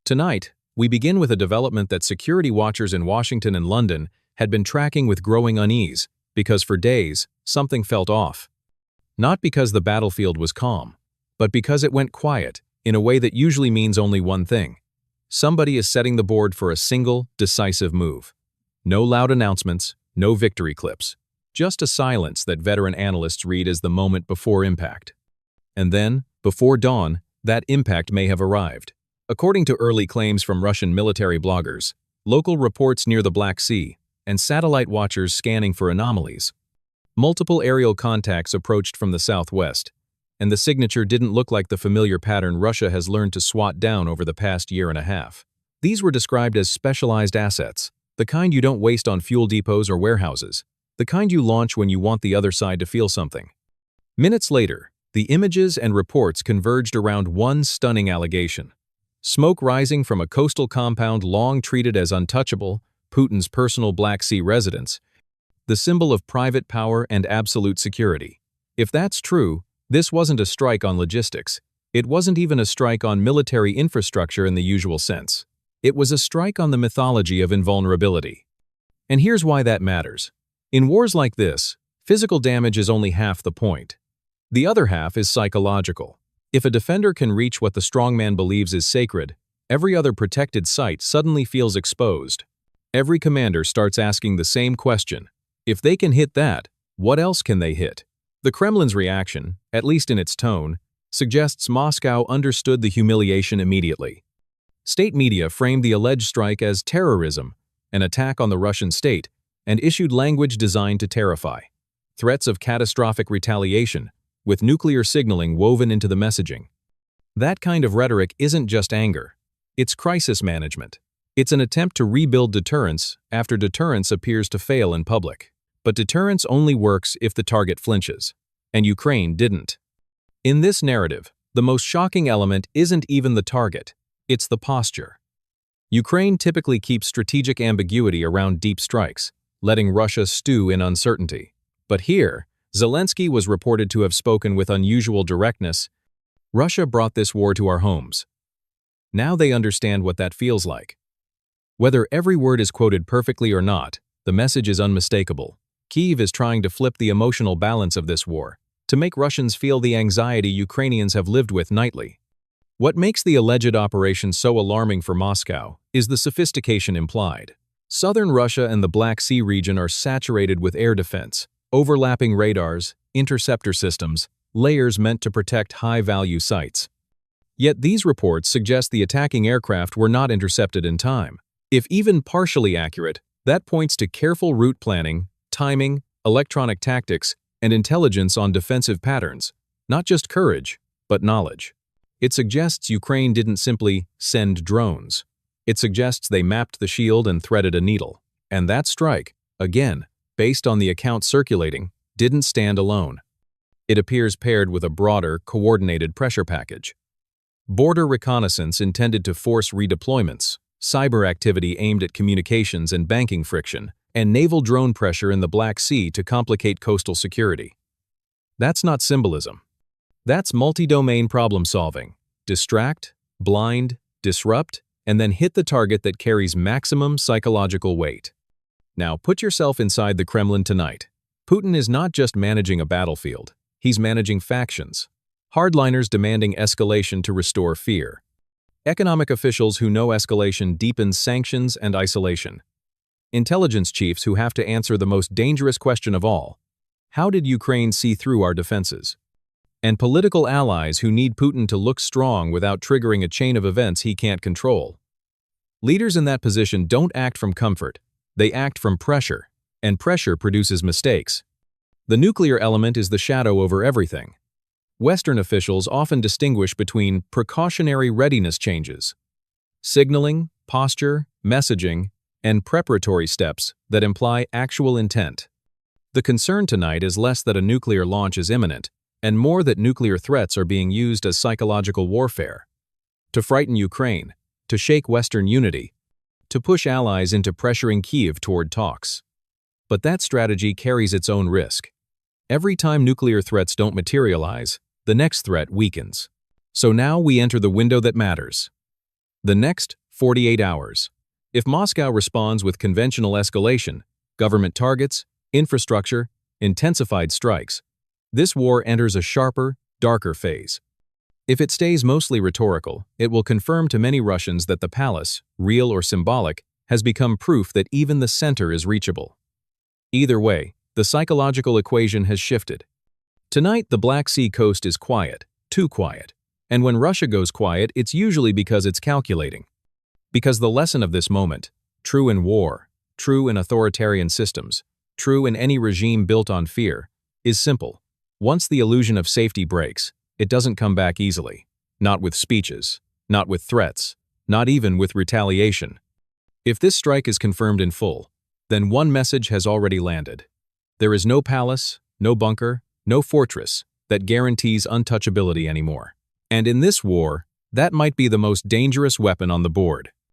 Tonight, we begin with a development that security watchers in Washington and London had been tracking with growing unease, because for days, something felt off. Not because the battlefield was calm, but because it went quiet in a way that usually means only one thing. Somebody is setting the board for a single, decisive move. No loud announcements, no victory clips. Just a silence that veteran analysts read as the moment before impact. And then, before dawn, that impact may have arrived. According to early claims from Russian military bloggers, local reports near the Black Sea, and satellite watchers scanning for anomalies, multiple aerial contacts approached from the southwest, and the signature didn't look like the familiar pattern Russia has learned to swat down over the past year and a half. These were described as specialized assets, the kind you don't waste on fuel depots or warehouses, the kind you launch when you want the other side to feel something. Minutes later, the images and reports converged around one stunning allegation. Smoke rising from a coastal compound long treated as untouchable, Putin's personal Black Sea residence, the symbol of private power and absolute security. If that's true, this wasn't a strike on logistics. It wasn't even a strike on military infrastructure in the usual sense. It was a strike on the mythology of invulnerability. And here's why that matters. In wars like this, physical damage is only half the point. The other half is psychological. If a defender can reach what the strongman believes is sacred, every other protected site suddenly feels exposed. Every commander starts asking the same question. If they can hit that, what else can they hit? The Kremlin's reaction, at least in its tone, suggests Moscow understood the humiliation immediately. State media framed the alleged strike as terrorism, an attack on the Russian state, and issued language designed to terrify. Threats of catastrophic retaliation, with nuclear signaling woven into the messaging. That kind of rhetoric isn't just anger. It's crisis management. It's an attempt to rebuild deterrence after deterrence appears to fail in public. But deterrence only works if the target flinches. And Ukraine didn't. In this narrative, the most shocking element isn't even the target. It's the posture. Ukraine typically keeps strategic ambiguity around deep strikes, letting Russia stew in uncertainty. But here, Zelensky was reported to have spoken with unusual directness. Russia brought this war to our homes. Now they understand what that feels like. Whether every word is quoted perfectly or not, the message is unmistakable. Kyiv is trying to flip the emotional balance of this war, to make Russians feel the anxiety Ukrainians have lived with nightly. What makes the alleged operation so alarming for Moscow is the sophistication implied. Southern Russia and the Black Sea region are saturated with air defense, overlapping radars, interceptor systems, layers meant to protect high-value sites. Yet these reports suggest the attacking aircraft were not intercepted in time. If even partially accurate, that points to careful route planning, timing, electronic tactics, and intelligence on defensive patterns, not just courage, but knowledge. It suggests Ukraine didn't simply send drones. It suggests they mapped the shield and threaded a needle. And that strike, again, based on the accounts circulating, didn't stand alone. It appears paired with a broader, coordinated pressure package. Border reconnaissance intended to force redeployments, cyber activity aimed at communications and banking friction, and naval drone pressure in the Black Sea to complicate coastal security. That's not symbolism. That's multi-domain problem-solving. Distract, blind, disrupt, and then hit the target that carries maximum psychological weight. Now put yourself inside the Kremlin tonight. Putin is not just managing a battlefield. He's managing factions. Hardliners demanding escalation to restore fear. Economic officials who know escalation deepens sanctions and isolation. Intelligence chiefs who have to answer the most dangerous question of all. How did Ukraine see through our defenses? And political allies who need Putin to look strong without triggering a chain of events he can't control. Leaders in that position don't act from comfort. They act from pressure, and pressure produces mistakes. The nuclear element is the shadow over everything. Western officials often distinguish between precautionary readiness changes, signaling, posture, messaging, and preparatory steps that imply actual intent. The concern tonight is less that a nuclear launch is imminent, and more that nuclear threats are being used as psychological warfare. To frighten Ukraine, to shake Western unity, to push allies into pressuring Kyiv toward talks. But that strategy carries its own risk. Every time nuclear threats don't materialize, the next threat weakens. So now we enter the window that matters. The next 48 hours. If Moscow responds with conventional escalation, government targets, infrastructure, intensified strikes, this war enters a sharper, darker phase. If it stays mostly rhetorical, it will confirm to many Russians that the palace, real or symbolic, has become proof that even the center is reachable. Either way, the psychological equation has shifted. Tonight, the Black Sea coast is quiet, too quiet. And when Russia goes quiet, it's usually because it's calculating. Because the lesson of this moment, true in war, true in authoritarian systems, true in any regime built on fear, is simple. Once the illusion of safety breaks, it doesn't come back easily. Not with speeches, not with threats, not even with retaliation. If this strike is confirmed in full, then one message has already landed. There is no palace, no bunker, no fortress that guarantees untouchability anymore. And in this war, that might be the most dangerous weapon on the board.